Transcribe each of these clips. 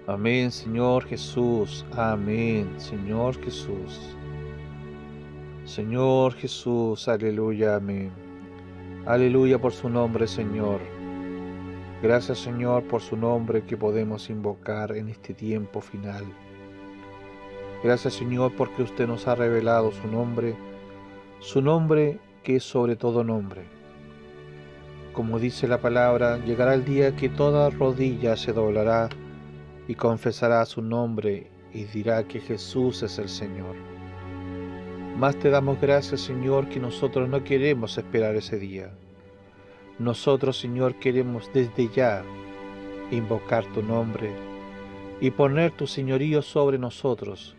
Amén, Señor Jesús. Amén, Señor Jesús. Señor Jesús, aleluya, amén. Aleluya por su nombre, Señor. Gracias, Señor, por su nombre que podemos invocar en este tiempo final. Gracias, Señor, porque usted nos ha revelado su nombre que es sobre todo nombre. Como dice la palabra, llegará el día que toda rodilla se doblará y confesará su nombre y dirá que Jesús es el Señor. Más te damos gracias, Señor, que nosotros no queremos esperar ese día. Nosotros, Señor, queremos desde ya invocar tu nombre y poner tu señorío sobre nosotros.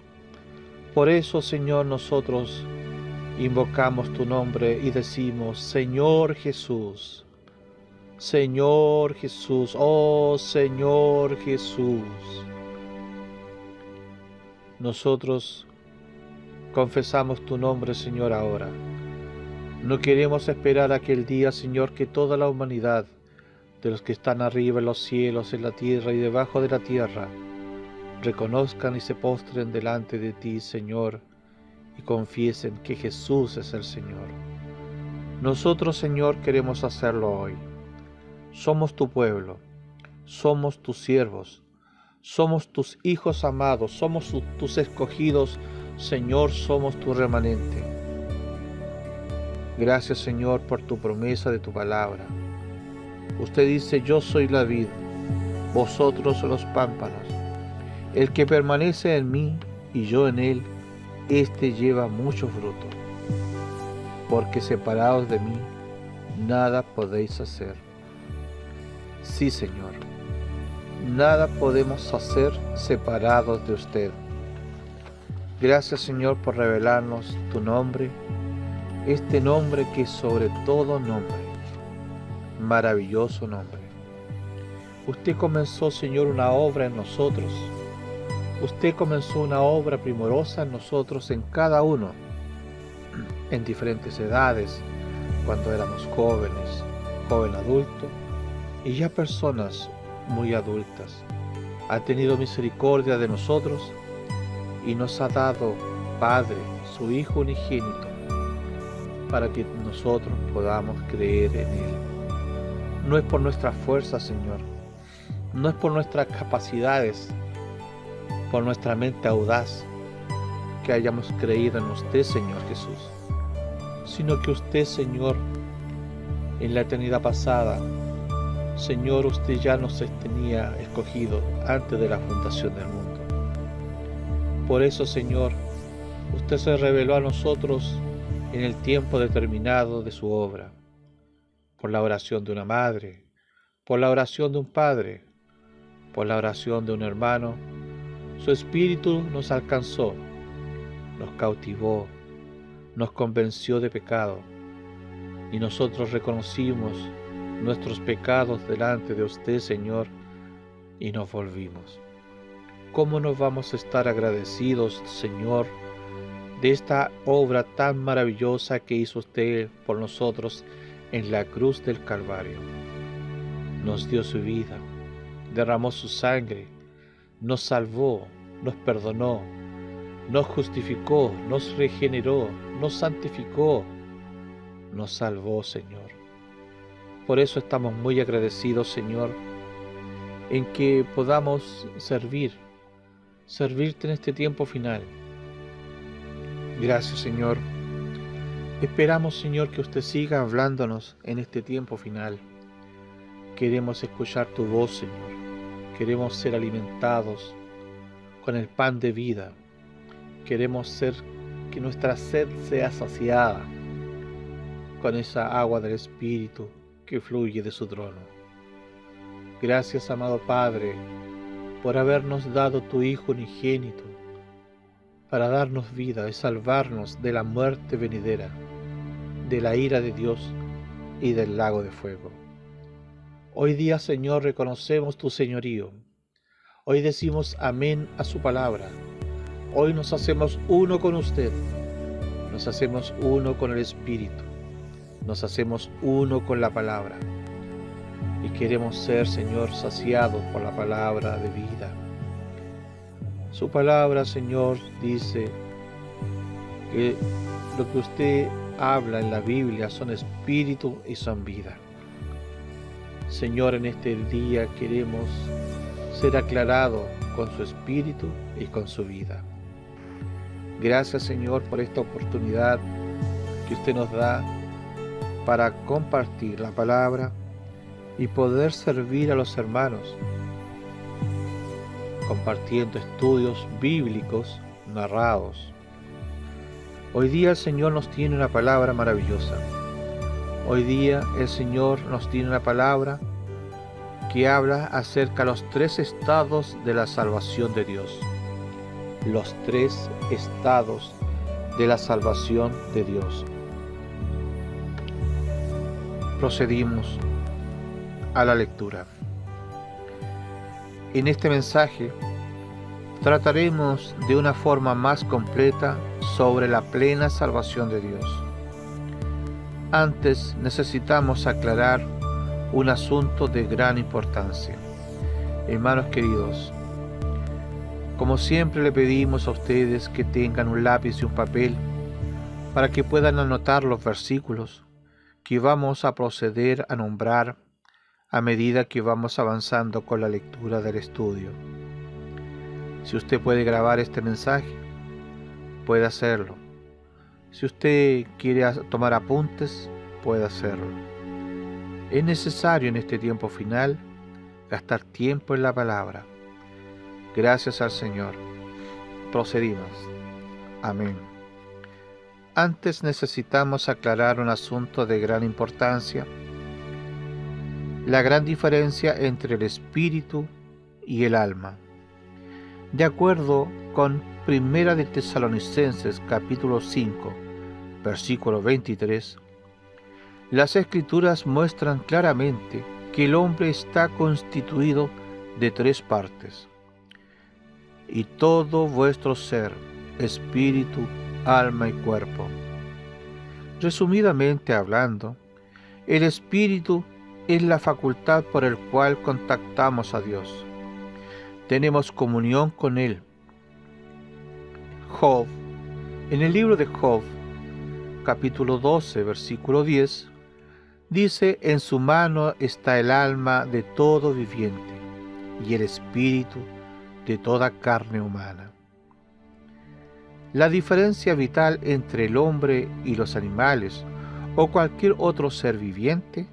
Por eso, Señor, nosotros invocamos tu nombre y decimos, Señor Jesús, Señor Jesús, oh Señor Jesús. Nosotros confesamos tu nombre, Señor, ahora. No queremos esperar aquel día, Señor, que toda la humanidad, de los que están arriba en los cielos, en la tierra y debajo de la tierra, reconozcan y se postren delante de ti, Señor, y confiesen que Jesús es el Señor. Nosotros, Señor, queremos hacerlo hoy. Somos tu pueblo, somos tus siervos, somos tus hijos amados, somos tus escogidos, Señor, somos tu remanente. Gracias, Señor, por tu promesa de tu palabra. Usted dice, yo soy la vid, vosotros los pámpanos. El que permanece en mí y yo en él, éste lleva mucho fruto. Porque separados de mí, nada podéis hacer. Sí, Señor, nada podemos hacer separados de usted. Gracias, Señor, por revelarnos tu nombre, este nombre que es sobre todo nombre, maravilloso nombre. Usted comenzó, Señor, una obra en nosotros. Usted comenzó una obra primorosa en nosotros, en cada uno, en diferentes edades, cuando éramos jóvenes, joven adulto, y ya personas muy adultas. Ha tenido misericordia de nosotros y nos ha dado, Padre, su Hijo unigénito, para que nosotros podamos creer en Él. No es por nuestra fuerza, Señor, no es por nuestras capacidades, por nuestra mente audaz, que hayamos creído en usted, Señor Jesús, sino que usted, Señor, en la eternidad pasada, Señor, usted ya nos tenía escogido antes de la fundación del mundo. Por eso, Señor, usted se reveló a nosotros en el tiempo determinado de su obra, por la oración de una madre, por la oración de un padre, por la oración de un hermano. Su espíritu nos alcanzó, nos cautivó, nos convenció de pecado, y nosotros reconocimos nuestros pecados delante de usted, Señor, y nos volvimos. ¿Cómo nos vamos a estar agradecidos, Señor, de esta obra tan maravillosa que hizo usted por nosotros en la cruz del Calvario? Nos dio su vida, derramó su sangre, nos salvó, nos perdonó, nos justificó, nos regeneró, nos santificó, nos salvó, Señor. Por eso estamos muy agradecidos, Señor, en que podamos servirte en este tiempo final. Gracias, Señor. Esperamos, Señor, que usted siga hablándonos en este tiempo final. Queremos escuchar tu voz, Señor. Queremos ser alimentados con el pan de vida. Queremos que nuestra sed sea saciada con esa agua del Espíritu que fluye de su trono. Gracias, amado Padre, por habernos dado tu Hijo unigénito, para darnos vida y salvarnos de la muerte venidera, de la ira de Dios y del lago de fuego. Hoy día, Señor, reconocemos tu señorío. Hoy decimos amén a su palabra. Hoy nos hacemos uno con usted. Nos hacemos uno con el Espíritu. Nos hacemos uno con la palabra. Y queremos ser, Señor, saciados por la palabra de vida. Su palabra, Señor, dice que lo que usted habla en la Biblia son espíritu y son vida. Señor, en este día queremos ser aclarados con su espíritu y con su vida. Gracias, Señor, por esta oportunidad que usted nos da para compartir la palabra y poder servir a los hermanos, compartiendo estudios bíblicos narrados. Hoy día el Señor nos tiene una palabra maravillosa. Hoy día el Señor nos tiene una palabra que habla acerca de los 3 estados de la salvación de Dios. Los 3 estados de la salvación de Dios. Procedimos a la lectura. En este mensaje trataremos de una forma más completa sobre la plena salvación de Dios. Antes necesitamos aclarar un asunto de gran importancia. Hermanos queridos, como siempre le pedimos a ustedes que tengan un lápiz y un papel para que puedan anotar los versículos que vamos a proceder a nombrar a medida que vamos avanzando con la lectura del estudio. Si usted puede grabar este mensaje, puede hacerlo. Si usted quiere tomar apuntes, puede hacerlo. Es necesario en este tiempo final gastar tiempo en la palabra. Gracias al Señor. Procedimos. Amén. Antes necesitamos aclarar un asunto de gran importancia: la gran diferencia entre el espíritu y el alma. De acuerdo con 1 de Tesalonicenses capítulo 5, versículo 23, las Escrituras muestran claramente que el hombre está constituido de 3 partes: y todo vuestro ser, espíritu, alma y cuerpo. Resumidamente hablando, el espíritu es la facultad por el cual contactamos a Dios. Tenemos comunión con Él. Job, en el libro de Job, capítulo 12, versículo 10, dice: en su mano está el alma de todo viviente y el espíritu de toda carne humana. La diferencia vital entre el hombre y los animales o cualquier otro ser viviente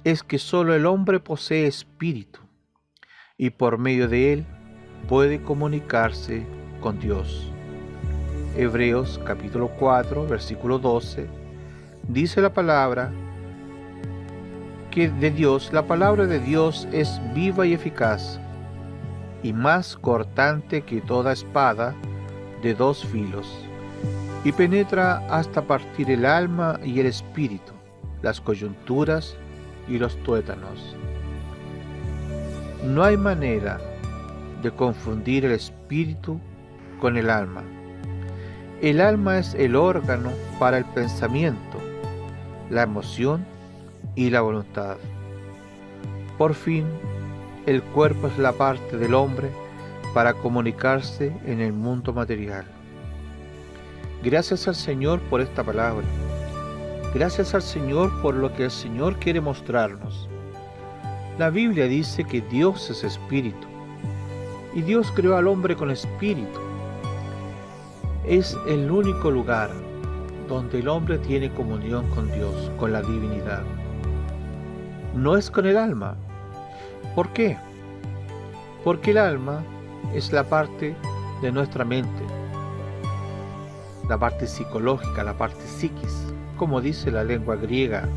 es que solo el hombre posee espíritu y por medio de él puede comunicarse con Dios. Hebreos capítulo 4, versículo 12, dice la palabra la palabra de Dios es viva y eficaz, y más cortante que toda espada de 2 filos, y penetra hasta partir el alma y el espíritu, las coyunturas y los tuétanos. No hay manera de confundir el espíritu con el alma. El alma es el órgano para el pensamiento, la emoción y la voluntad. Por fin, el cuerpo es la parte del hombre para comunicarse en el mundo material. Gracias al Señor por esta palabra. Gracias al Señor por lo que el Señor quiere mostrarnos. La Biblia dice que Dios es espíritu, y Dios creó al hombre con espíritu. Es el único lugar donde el hombre tiene comunión con Dios, con la divinidad. No es con el alma. ¿Por qué? Porque el alma es la parte de nuestra mente, la parte psicológica, la parte psiquis, como dice la lengua griega,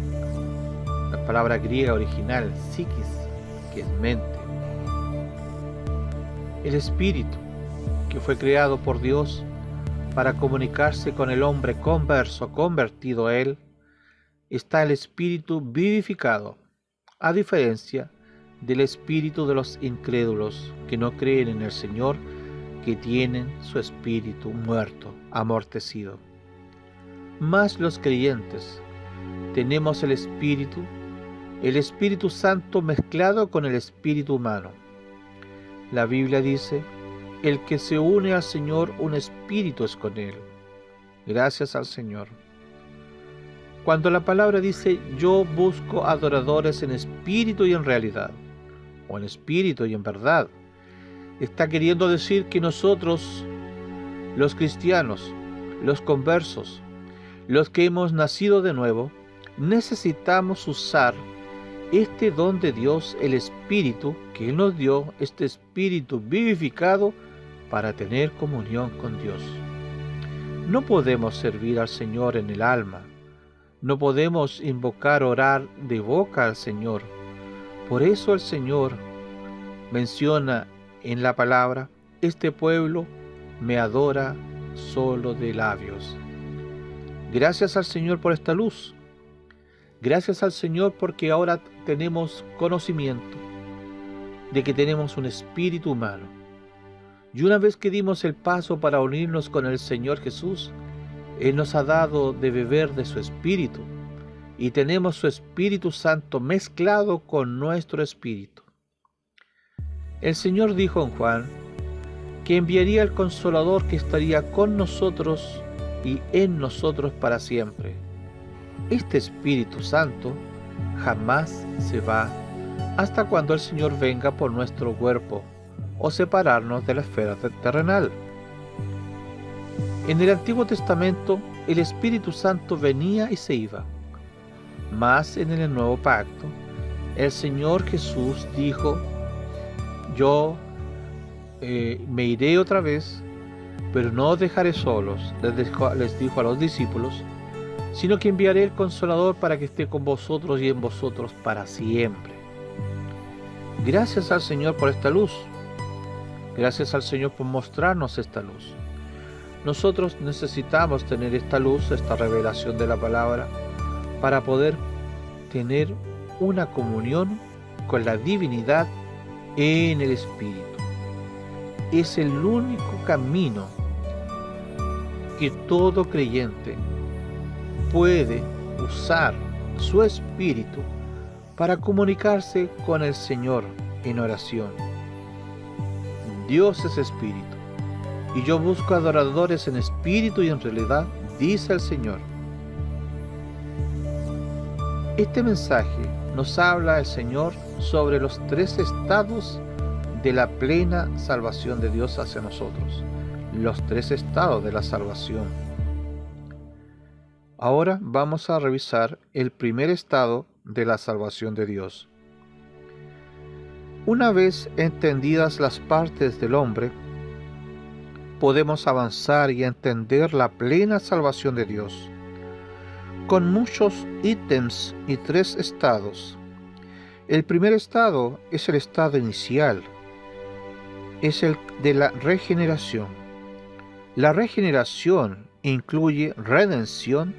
la palabra griega original, psiquis, que es mente. El espíritu, que fue creado por Dios para comunicarse con el hombre converso, convertido a Él, está el espíritu vivificado, a diferencia del espíritu de los incrédulos que no creen en el Señor, que tienen su espíritu muerto, amortecido. Mas los creyentes tenemos el Espíritu Santo mezclado con el espíritu humano. La Biblia dice: El que se une al Señor, un espíritu es con Él. Gracias al Señor. Cuando la palabra dice, yo busco adoradores en espíritu y en realidad, o en espíritu y en verdad, está queriendo decir que nosotros, los cristianos, los conversos, los que hemos nacido de nuevo, necesitamos usar este don de Dios, el Espíritu que Él nos dio, este Espíritu vivificado, para tener comunión con Dios. No podemos servir al Señor en el alma, no podemos invocar, orar de boca al Señor. Por eso el Señor menciona en la palabra, este pueblo me adora solo de labios. Gracias al Señor por esta luz. Gracias al Señor porque ahora tenemos conocimiento de que tenemos un espíritu humano. Y una vez que dimos el paso para unirnos con el Señor Jesús, Él nos ha dado de beber de su espíritu y tenemos su Espíritu Santo mezclado con nuestro espíritu. El Señor dijo en Juan que enviaría el Consolador que estaría con nosotros y en nosotros para siempre. Este Espíritu Santo jamás se va hasta cuando el Señor venga por nuestro cuerpo o separarnos de la esfera terrenal. En el Antiguo Testamento el Espíritu Santo venía y se iba, mas en el Nuevo Pacto el Señor Jesús dijo, yo me iré otra vez, pero no os dejaré solos, les dijo a los discípulos, sino que enviaré el Consolador para que esté con vosotros y en vosotros para siempre. Gracias al Señor por esta luz. Gracias al Señor por mostrarnos esta luz. Nosotros necesitamos tener esta luz, esta revelación de la palabra, para poder tener una comunión con la divinidad en el Espíritu. Es el único camino que todo creyente puede usar su espíritu para comunicarse con el Señor en oración. Dios es espíritu, y yo busco adoradores en espíritu y en realidad, dice el Señor. Este mensaje nos habla el Señor sobre los 3 estados de la plena salvación de Dios hacia nosotros, los 3 estados de la salvación. Ahora vamos a revisar el primer estado de la salvación de Dios. Una vez entendidas las partes del hombre, podemos avanzar y entender la plena salvación de Dios, con muchos ítems y 3 estados. El primer estado es el estado inicial, es el de la regeneración. La regeneración incluye redención,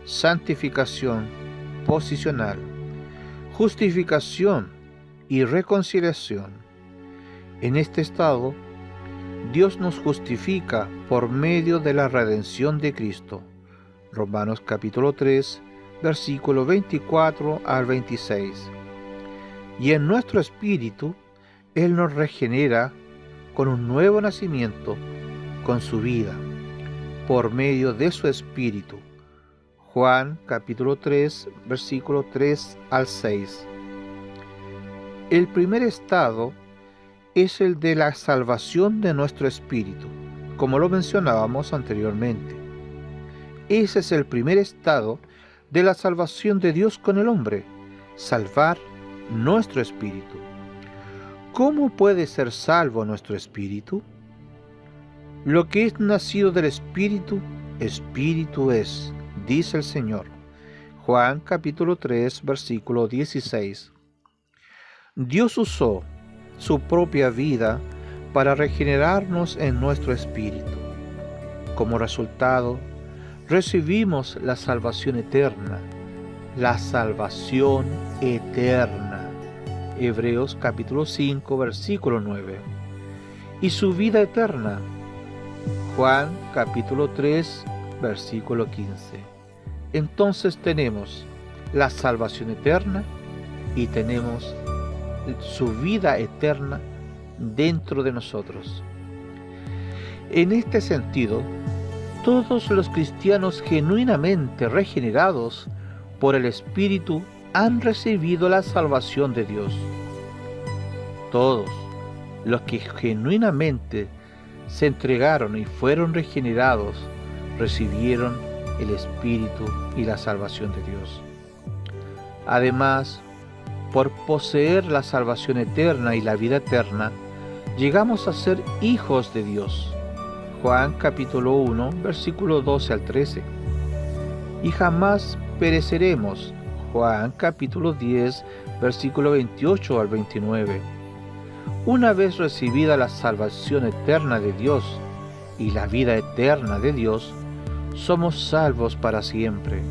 santificación posicional, justificación y reconciliación. En este estado, Dios nos justifica por medio de la redención de Cristo. Romanos capítulo 3, versículo 24 al 26. Y en nuestro espíritu, Él nos regenera con un nuevo nacimiento, con su vida, por medio de su espíritu. Juan capítulo 3, versículo 3 al 6. El primer estado es el de la salvación de nuestro espíritu, como lo mencionábamos anteriormente. Ese es el primer estado de la salvación de Dios con el hombre, salvar nuestro espíritu. ¿Cómo puede ser salvo nuestro espíritu? Lo que es nacido del espíritu, espíritu es, dice el Señor. Juan capítulo 3, versículo 16. Dios usó su propia vida para regenerarnos en nuestro espíritu. Como resultado, recibimos la salvación eterna. La salvación eterna. Hebreos capítulo 5, versículo 9. Y su vida eterna. Juan capítulo 3, versículo 15. Entonces tenemos la salvación eterna y tenemos su vida eterna dentro de nosotros. En este sentido, todos los cristianos genuinamente regenerados por el Espíritu han recibido la salvación de Dios. Todos los que genuinamente se entregaron y fueron regenerados recibieron el Espíritu y la salvación de Dios. Además, por poseer la salvación eterna y la vida eterna, llegamos a ser hijos de Dios. Juan capítulo 1, versículo 12 al 13. Y jamás pereceremos. Juan capítulo 10, versículo 28 al 29. Una vez recibida la salvación eterna de Dios y la vida eterna de Dios, somos salvos para siempre,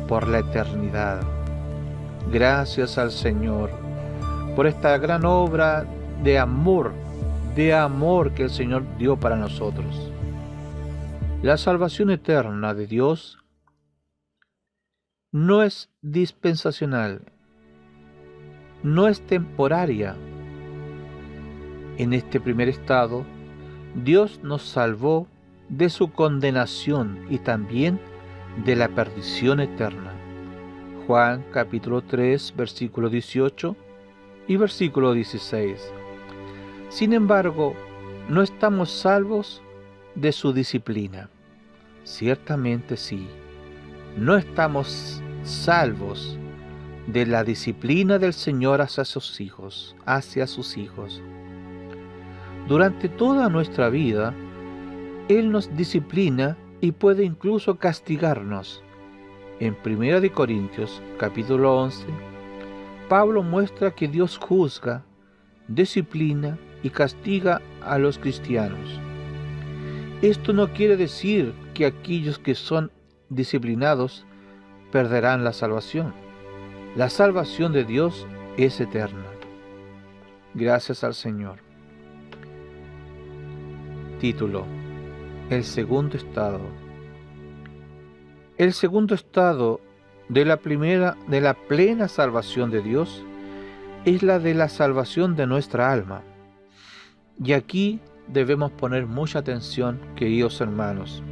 por la eternidad. Gracias al Señor por esta gran obra de amor que el Señor dio para nosotros. La salvación eterna de Dios no es dispensacional, no es temporaria. En este primer estado, Dios nos salvó de su condenación y también de la perdición eterna. Juan capítulo 3, versículo 18 y versículo 16. Sin embargo, no estamos salvos de su disciplina. Ciertamente sí, no estamos salvos de la disciplina del Señor hacia sus hijos, Durante toda nuestra vida, Él nos disciplina y puede incluso castigarnos. En 1 Corintios capítulo 11, Pablo muestra que Dios juzga, disciplina y castiga a los cristianos. Esto no quiere decir que aquellos que son disciplinados perderán la salvación. La salvación de Dios es eterna. Gracias al Señor. Título: El segundo estado. El segundo estado de la plena salvación de Dios es la de la salvación de nuestra alma. Y aquí debemos poner mucha atención, queridos hermanos.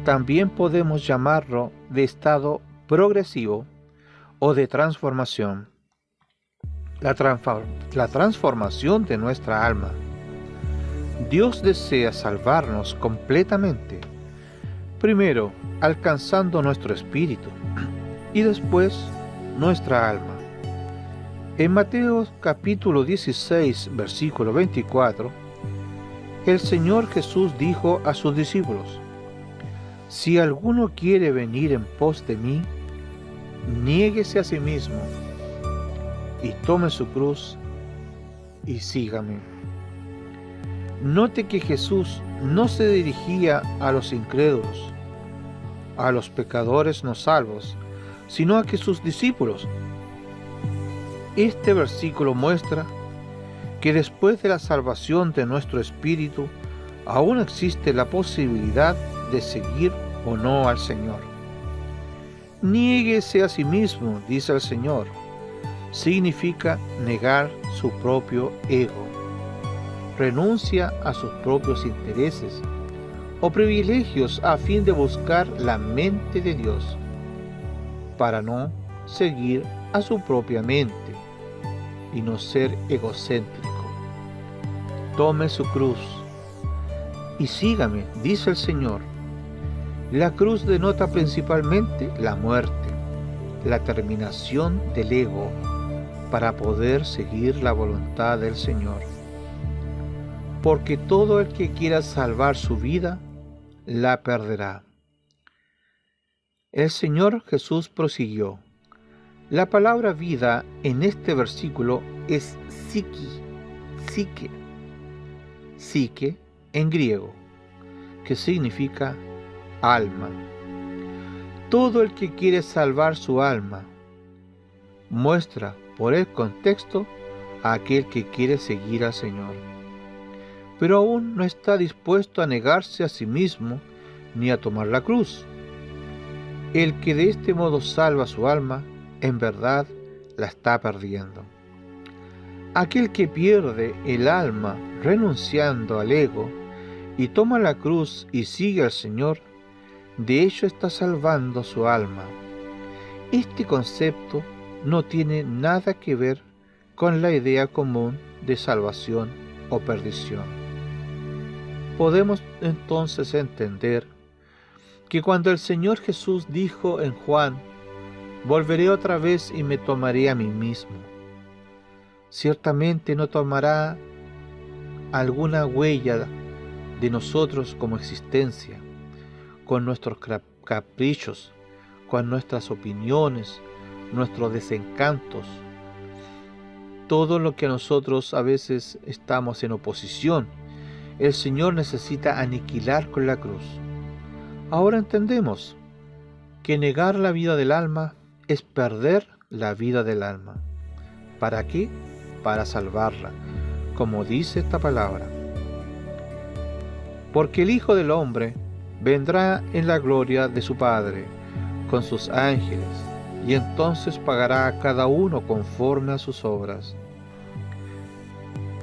También podemos llamarlo de estado progresivo o de transformación. La transformación de nuestra alma. Dios desea salvarnos completamente, primero alcanzando nuestro espíritu y después nuestra alma. En Mateo capítulo 16, versículo 24, el Señor Jesús dijo a sus discípulos: Si alguno quiere venir en pos de mí, niéguese a sí mismo y tome su cruz y sígame. Note que Jesús no se dirigía a los incrédulos, a los pecadores no salvos, sino a que sus discípulos. Este versículo muestra que después de la salvación de nuestro espíritu, aún existe la posibilidad de seguir o no al Señor. Niéguese a sí mismo, dice el Señor. Significa negar su propio ego. Renuncia a sus propios intereses o privilegios a fin de buscar la mente de Dios, para no seguir a su propia mente y no ser egocéntrico. Tome su cruz y sígame, dice el Señor. La cruz denota principalmente la muerte, la terminación del ego, para poder seguir la voluntad del Señor. Porque todo el que quiera salvar su vida, la perderá. El Señor Jesús prosiguió: La palabra vida en este versículo es psique en griego, que significa alma. Todo el que quiere salvar su alma muestra por el contexto a aquel que quiere seguir al Señor, pero aún no está dispuesto a negarse a sí mismo ni a tomar la cruz. El que de este modo salva su alma, en verdad la está perdiendo. Aquel que pierde el alma renunciando al ego y toma la cruz y sigue al Señor, de hecho está salvando su alma. Este concepto no tiene nada que ver con la idea común de salvación o perdición. Podemos entonces entender que cuando el Señor Jesús dijo en Juan, volveré otra vez y me tomaré a mí mismo, ciertamente no tomará alguna huella de nosotros como existencia, con nuestros caprichos, con nuestras opiniones, nuestros desencantos, todo lo que a nosotros a veces estamos en oposición, el Señor necesita aniquilar con la cruz. Ahora entendemos que negar la vida del alma es perder la vida del alma. ¿Para qué? Para salvarla, como dice esta palabra. Porque el Hijo del Hombre vendrá en la gloria de su Padre, con sus ángeles, y entonces pagará a cada uno conforme a sus obras.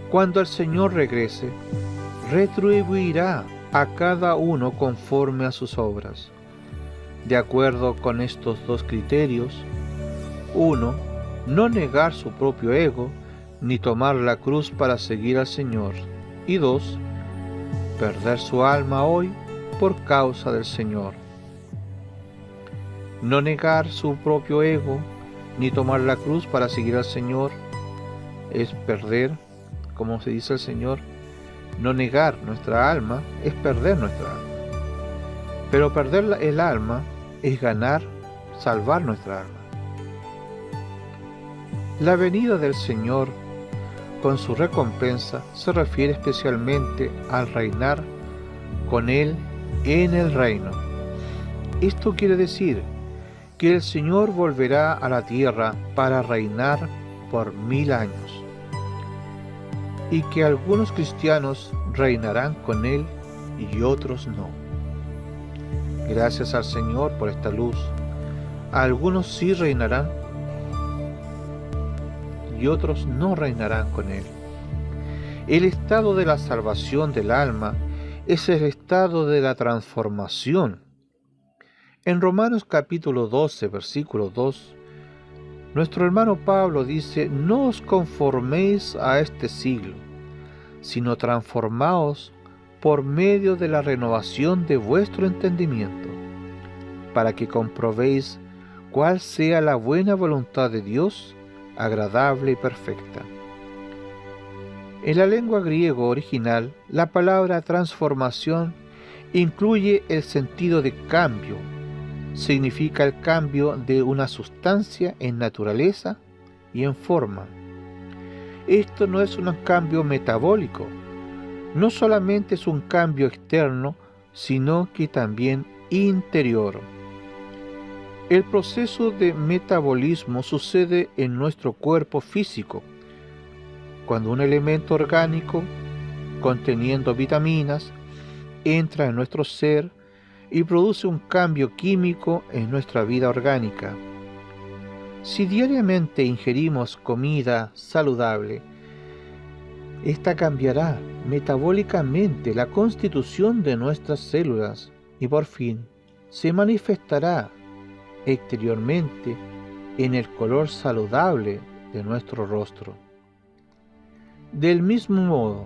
Cuando el Señor regrese, retribuirá a cada uno conforme a sus obras. De acuerdo con estos dos criterios: 1. No negar su propio ego, ni tomar la cruz para seguir al Señor. Y 2. Perder su alma hoy por causa del Señor. No negar su propio ego, ni tomar la cruz para seguir al Señor, es perder, como se dice el Señor. No negar nuestra alma es perder nuestra alma. Pero perder el alma es ganar, salvar nuestra alma. La venida del Señor con su recompensa se refiere especialmente al reinar con Él en el reino. Esto quiere decir que el Señor volverá a la tierra para reinar por 1000 años, y que algunos cristianos reinarán con Él y otros no. Gracias al Señor por esta luz. Algunos sí reinarán y otros no reinarán con Él. El estado de la salvación del alma es el estado de la transformación. En Romanos capítulo 12, versículo 2, nuestro hermano Pablo dice: no os conforméis a este siglo, sino transformaos por medio de la renovación de vuestro entendimiento, para que comprobéis cuál sea la buena voluntad de Dios, agradable y perfecta. En la lengua griega original, la palabra transformación incluye el sentido de cambio. Significa el cambio de una sustancia en naturaleza y en forma. Esto no es un cambio metabólico, no solamente es un cambio externo, sino que también interior. El proceso de metabolismo sucede en nuestro cuerpo físico, cuando un elemento orgánico conteniendo vitaminas entra en nuestro ser y produce un cambio químico en nuestra vida orgánica. Si diariamente ingerimos comida saludable, esta cambiará metabólicamente la constitución de nuestras células y por fin se manifestará exteriormente en el color saludable de nuestro rostro. Del mismo modo,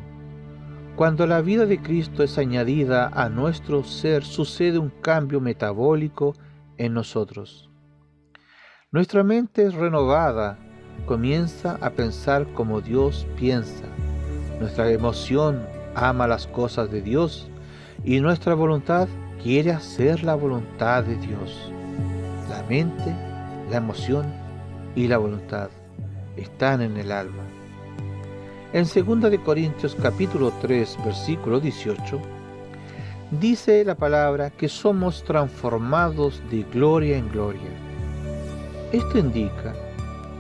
cuando la vida de Cristo es añadida a nuestro ser, sucede un cambio metabólico en nosotros. Nuestra mente renovada comienza a pensar como Dios piensa. Nuestra emoción ama las cosas de Dios y nuestra voluntad quiere hacer la voluntad de Dios. La mente, la emoción y la voluntad están en el alma. En 2 de Corintios capítulo 3, versículo 18, dice la palabra que somos transformados de gloria en gloria. Esto indica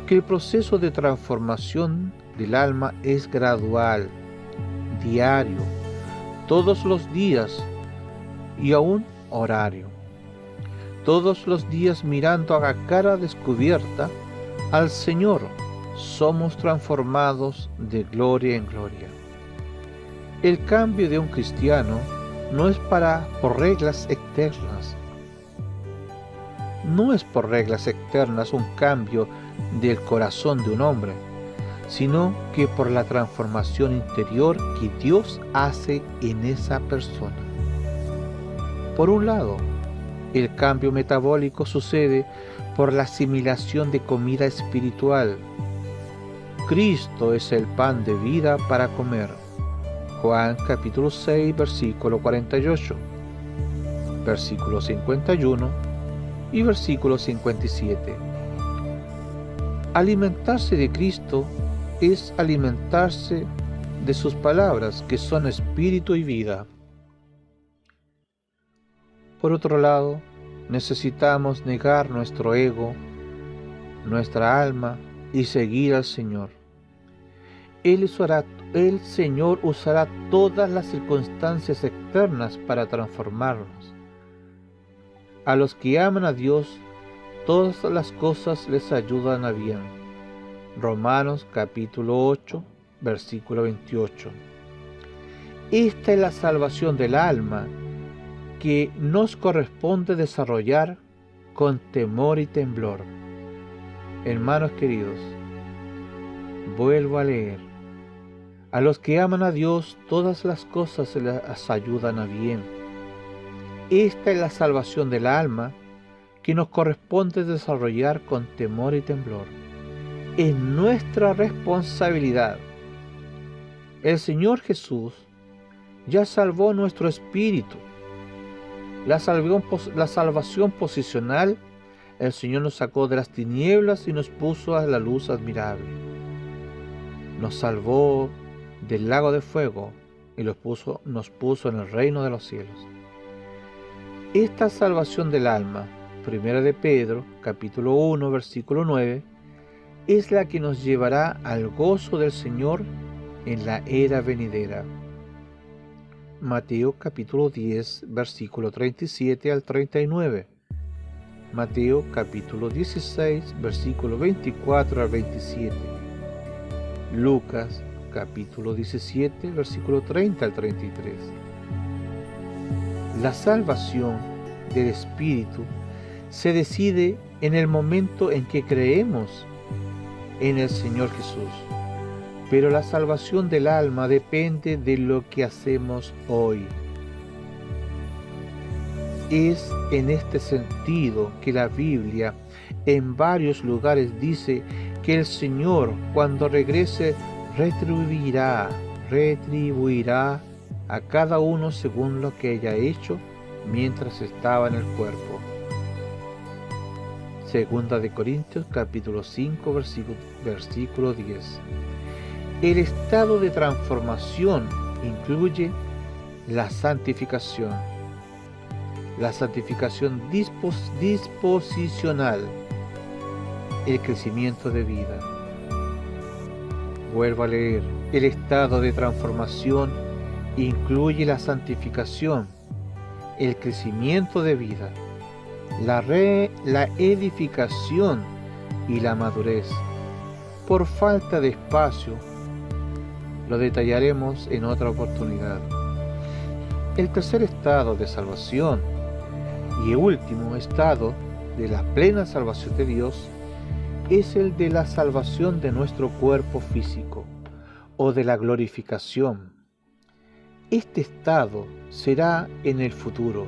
que el proceso de transformación del alma es gradual, diario, todos los días y aún horario. Todos los días mirando a cara descubierta al Señor, somos transformados de gloria en gloria. El cambio de un cristiano no es por reglas externas. No es por reglas externas un cambio del corazón de un hombre, sino que por la transformación interior que Dios hace en esa persona. Por un lado, el cambio metabólico sucede por la asimilación de comida espiritual. Cristo es el pan de vida para comer. Juan capítulo 6, versículo 48, versículo 51 y versículo 57. Alimentarse de Cristo es alimentarse de sus palabras, que son espíritu y vida. Por otro lado, necesitamos negar nuestro ego, nuestra alma y seguir al Señor. El Señor usará todas las circunstancias externas para transformarnos. A los que aman a Dios, todas las cosas les ayudan a bien. Romanos capítulo 8, versículo 28. Esta es la salvación del alma que nos corresponde desarrollar con temor y temblor. Hermanos queridos, vuelvo a leer. A los que aman a Dios, todas las cosas les ayudan a bien. Esta es la salvación del alma que nos corresponde desarrollar con temor y temblor. Es nuestra responsabilidad. El Señor Jesús ya salvó nuestro espíritu. La salvación posicional, el Señor nos sacó de las tinieblas y nos puso a la luz admirable. Nos salvó del lago de fuego y nos puso en el reino de los cielos. Esta salvación del alma, 1 de Pedro, capítulo 1, versículo 9, es la que nos llevará al gozo del Señor en la era venidera. Mateo capítulo 10, versículo 37 al 39. Mateo capítulo 16, versículo 24 al 27. Lucas capítulo 17, versículo 30 al 33. La salvación del Espíritu se decide en el momento en que creemos en el Señor Jesús, pero la salvación del alma depende de lo que hacemos hoy. Es en este sentido que la Biblia en varios lugares dice que el Señor, cuando regrese, retribuirá a cada uno según lo que haya hecho mientras estaba en el cuerpo. Segunda de Corintios capítulo 5 versículo 10. El estado de transformación incluye la santificación disposicional, el crecimiento de vida. Vuelvo a leer. El estado de transformación incluye la santificación, el crecimiento de vida, la edificación y la madurez. Por falta de espacio, lo detallaremos en otra oportunidad. El tercer estado de salvación y el último estado de la plena salvación de Dios es el de la salvación de nuestro cuerpo físico o de la glorificación. Este estado será en el futuro.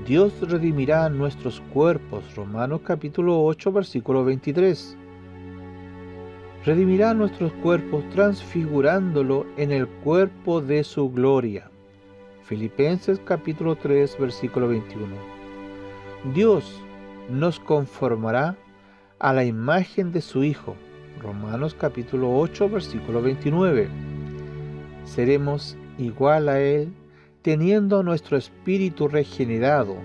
Dios redimirá nuestros cuerpos, Romanos capítulo 8, versículo 23. Redimirá nuestros cuerpos transfigurándolo en el cuerpo de su gloria. Filipenses capítulo 3, versículo 21. Dios nos conformará a la imagen de su Hijo. Romanos capítulo 8, versículo 29. Seremos igual a Él, teniendo nuestro espíritu regenerado,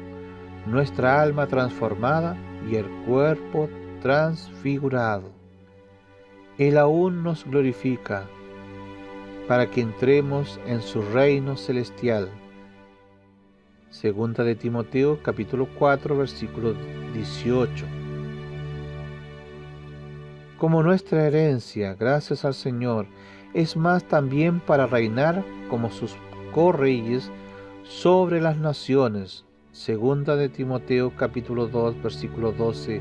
nuestra alma transformada y el cuerpo transfigurado. Él aún nos glorifica para que entremos en su reino celestial. Segunda de Timoteo, capítulo 4, versículo 18. Como nuestra herencia, gracias al Señor, es más también para reinar como sus correyes sobre las naciones. Segunda de Timoteo capítulo 2 versículo 12,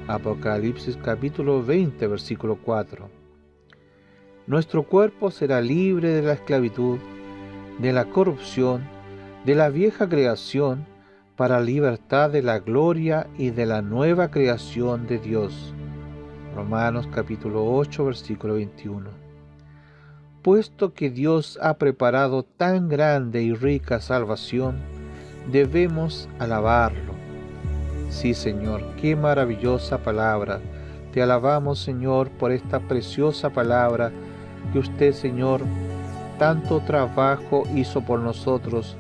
Apocalipsis capítulo 20 versículo 4. Nuestro cuerpo será libre de la esclavitud, de la corrupción, de la vieja creación, para libertad de la gloria y de la nueva creación de Dios. Romanos capítulo 8 versículo 21. Puesto que Dios ha preparado tan grande y rica salvación, debemos alabarlo. Sí, Señor, qué maravillosa palabra. Te alabamos, Señor, por esta preciosa palabra que usted, Señor, tanto trabajo hizo por nosotros,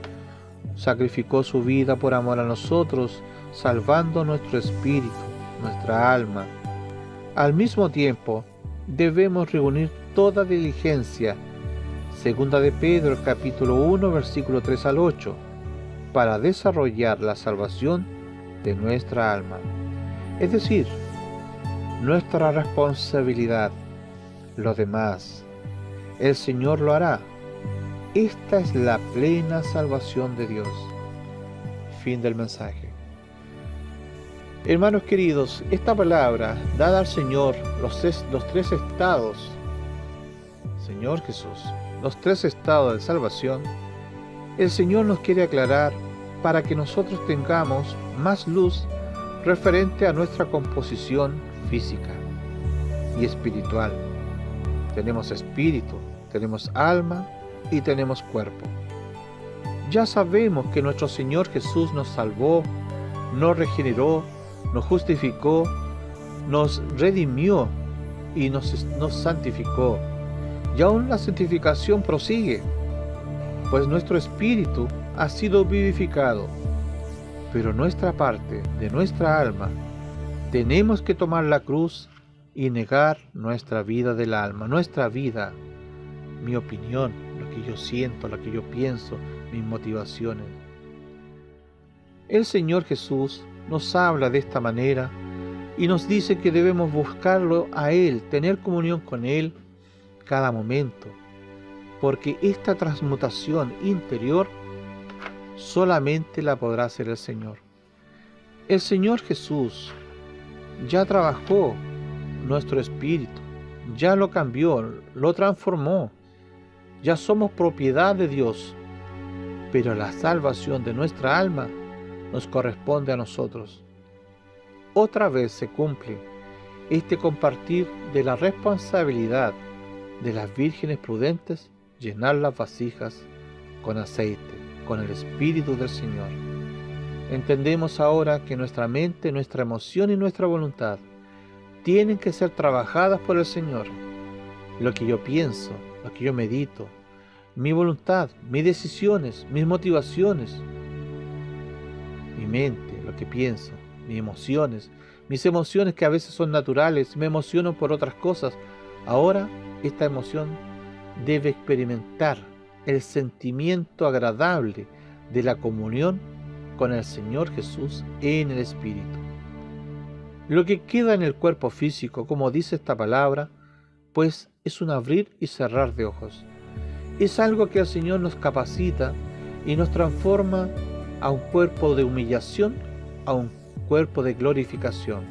sacrificó su vida por amor a nosotros, salvando nuestro espíritu, nuestra alma. Al mismo tiempo, debemos reunir toda diligencia, segunda de Pedro capítulo 1 versículo 3 al 8, para desarrollar la salvación de nuestra alma. Es decir, nuestra responsabilidad. Lo demás, el Señor lo hará. Esta es la plena salvación de Dios. Fin del mensaje. Hermanos queridos, esta palabra dada al Señor, los tres estados, Señor Jesús, los tres estados de salvación, el Señor nos quiere aclarar para que nosotros tengamos más luz referente a nuestra composición física y espiritual. Tenemos espíritu, tenemos alma y tenemos cuerpo. Ya sabemos que nuestro Señor Jesús nos salvó, nos regeneró, nos justificó, nos redimió y nos santificó. Y aún la santificación prosigue, pues nuestro espíritu ha sido vivificado. Pero nuestra parte, de nuestra alma, tenemos que tomar la cruz y negar nuestra vida del alma, nuestra vida, mi opinión, lo que yo siento, lo que yo pienso, mis motivaciones. El Señor Jesús nos habla de esta manera y nos dice que debemos buscarlo a Él, tener comunión con Él cada momento, porque esta transmutación interior solamente la podrá hacer el Señor. El Señor Jesús ya trabajó nuestro espíritu, ya lo cambió, lo transformó, ya somos propiedad de Dios, pero la salvación de nuestra alma nos corresponde a nosotros. Otra vez se cumple este compartir de la responsabilidad de las vírgenes prudentes, llenar las vasijas con aceite, con el Espíritu del Señor. Entendemos ahora que nuestra mente, nuestra emoción y nuestra voluntad tienen que ser trabajadas por el Señor. Lo que yo pienso, lo que yo medito, mi voluntad, mis decisiones, mis motivaciones, mi mente, lo que pienso, mis emociones que a veces son naturales, me emociono por otras cosas. Ahora esta emoción debe experimentar el sentimiento agradable de la comunión con el Señor Jesús en el Espíritu. Lo que queda en el cuerpo físico, como dice esta palabra, pues es un abrir y cerrar de ojos. Es algo que el Señor nos capacita y nos transforma a un cuerpo de humillación, a un cuerpo de glorificación.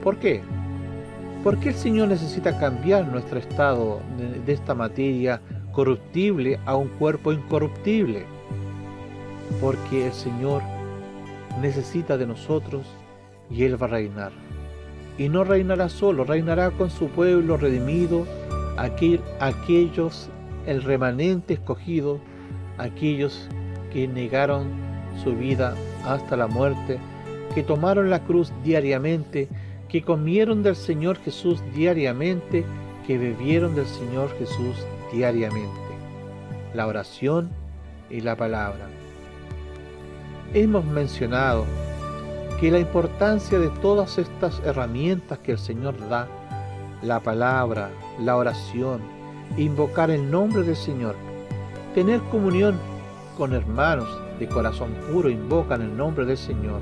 ¿Por qué? ¿Por qué el Señor necesita cambiar nuestro estado de esta materia corruptible a un cuerpo incorruptible? Porque el Señor necesita de nosotros y Él va a reinar. Y no reinará solo, reinará con su pueblo redimido, aquellos, el remanente escogido, aquellos que negaron su vida hasta la muerte, que tomaron la cruz diariamente, que comieron del Señor Jesús diariamente, que bebieron del Señor Jesús diariamente. La oración y la palabra. Hemos mencionado que la importancia de todas estas herramientas que el Señor da, la palabra, la oración, invocar el nombre del Señor, tener comunión con hermanos de corazón puro, invocan el nombre del Señor,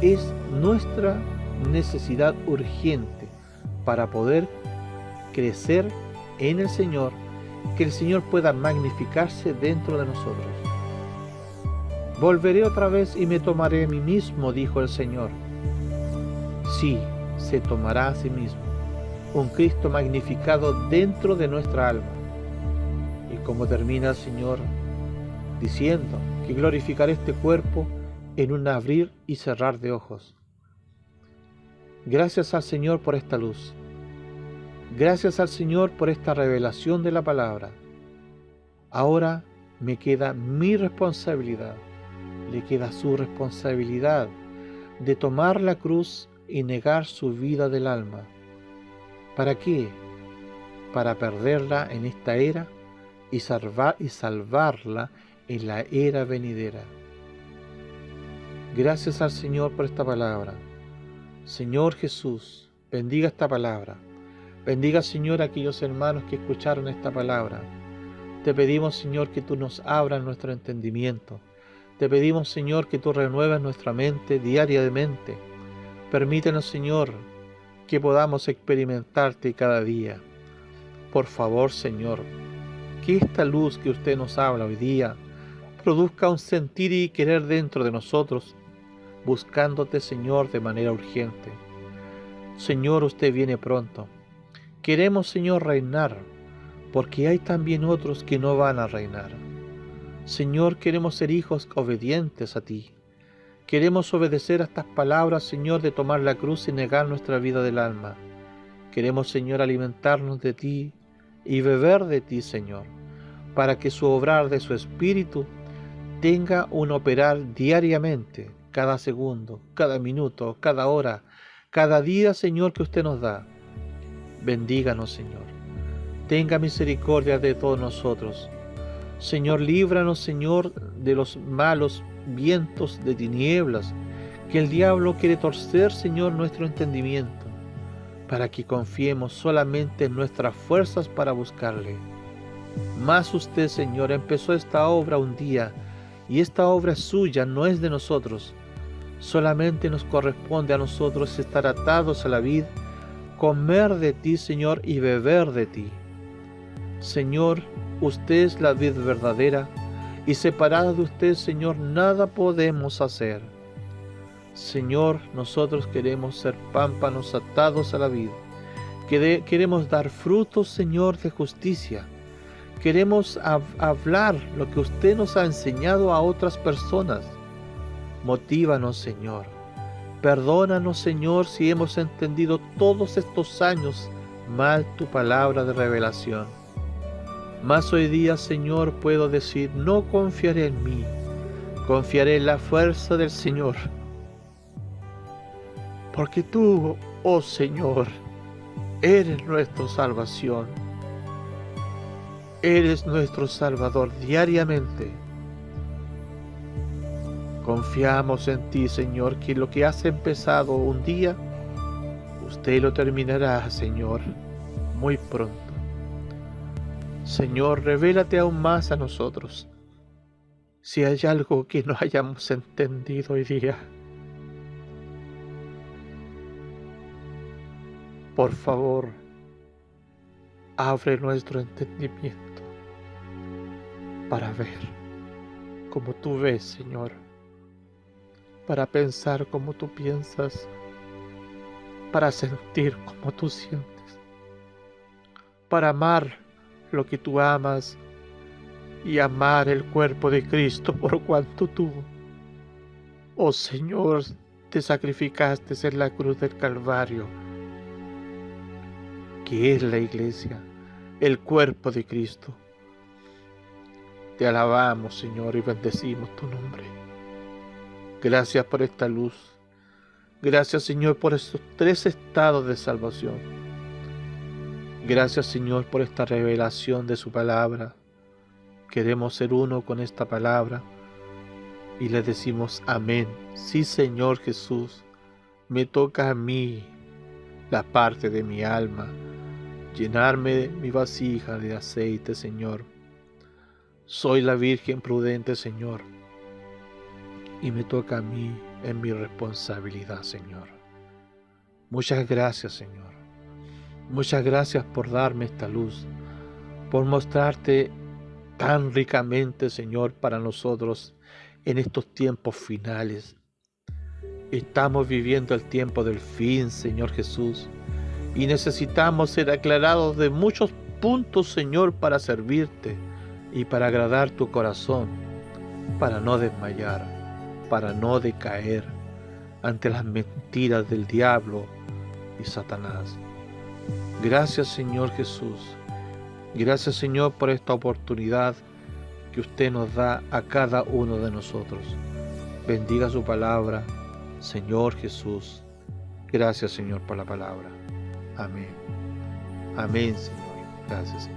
es nuestra necesidad urgente para poder crecer en el Señor, que el Señor pueda magnificarse dentro de nosotros. Volveré otra vez y me tomaré a mí mismo, dijo el Señor. Sí, se tomará a sí mismo, un Cristo magnificado dentro de nuestra alma. Y como termina el Señor diciendo que glorificaré este cuerpo en un abrir y cerrar de ojos. Gracias al Señor por esta luz. Gracias al Señor por esta revelación de la palabra. Ahora me queda mi responsabilidad, le queda su responsabilidad de tomar la cruz y negar su vida del alma. ¿Para qué? Para perderla en esta era y salvarla en la era venidera. Gracias al Señor por esta palabra. Señor Jesús, bendiga esta palabra. Bendiga, Señor, a aquellos hermanos que escucharon esta palabra. Te pedimos, Señor, que tú nos abras nuestro entendimiento. Te pedimos, Señor, que tú renueves nuestra mente diariamente. Permítenos, Señor, que podamos experimentarte cada día. Por favor, Señor, que esta luz que usted nos habla hoy día produzca un sentir y querer dentro de nosotros, buscándote, Señor, de manera urgente. Señor, usted viene pronto. Queremos, Señor, reinar, porque hay también otros que no van a reinar. Señor, queremos ser hijos obedientes a ti. Queremos obedecer a estas palabras, Señor, de tomar la cruz y negar nuestra vida del alma. Queremos, Señor, alimentarnos de ti y beber de ti, Señor, para que su obrar de su Espíritu tenga un operar diariamente, cada segundo, cada minuto, cada hora, cada día, Señor, que usted nos da. Bendíganos, Señor. Tenga misericordia de todos nosotros. Señor, líbranos, Señor, de los malos vientos de tinieblas que el diablo quiere torcer, Señor, nuestro entendimiento, para que confiemos solamente en nuestras fuerzas para buscarle. Mas usted, Señor, empezó esta obra un día, y esta obra es suya, no es de nosotros. Solamente nos corresponde a nosotros estar atados a la vid, comer de ti, Señor, y beber de ti. Señor, usted es la vid verdadera, y separada de usted, Señor, nada podemos hacer. Señor, nosotros queremos ser pámpanos atados a la vid. Queremos dar frutos, Señor, de justicia. Queremos hablar lo que usted nos ha enseñado a otras personas. Motívanos, Señor. Perdónanos, Señor, si hemos entendido todos estos años mal tu palabra de revelación. Mas hoy día, Señor, puedo decir, no confiaré en mí, confiaré en la fuerza del Señor. Porque tú, oh Señor, eres nuestra salvación. Eres nuestro Salvador diariamente. Confiamos en ti, Señor, que lo que has empezado un día, usted lo terminará, Señor, muy pronto. Señor, revélate aún más a nosotros. Si hay algo que no hayamos entendido hoy día, por favor, abre nuestro entendimiento para ver como tú ves, Señor, para pensar como tú piensas, para sentir como tú sientes, para amar lo que tú amas y amar el cuerpo de Cristo por cuanto tú, oh Señor, te sacrificaste en la cruz del Calvario, que es la iglesia, el cuerpo de Cristo. Te alabamos, Señor, y bendecimos tu nombre. Gracias por esta luz. Gracias, Señor, por estos 3 estados de salvación. Gracias, Señor, por esta revelación de su palabra. Queremos ser uno con esta palabra y le decimos amén. Sí, Señor Jesús, me toca a mí la parte de mi alma, llenarme mi vasija de aceite, Señor. Soy la Virgen prudente, Señor, y me toca a mí en mi responsabilidad, Señor. Muchas gracias, Señor. Muchas gracias por darme esta luz, por mostrarte tan ricamente, Señor, para nosotros en estos tiempos finales. Estamos viviendo el tiempo del fin, Señor Jesús, y necesitamos ser aclarados de muchos puntos, Señor, para servirte y para agradar tu corazón, para no desmayar, para no decaer ante las mentiras del diablo y Satanás. Gracias, Señor Jesús. Gracias, Señor, por esta oportunidad que usted nos da a cada uno de nosotros. Bendiga su palabra, Señor Jesús. Gracias, Señor, por la palabra. Amén. Amén, Señor. Gracias, Señor.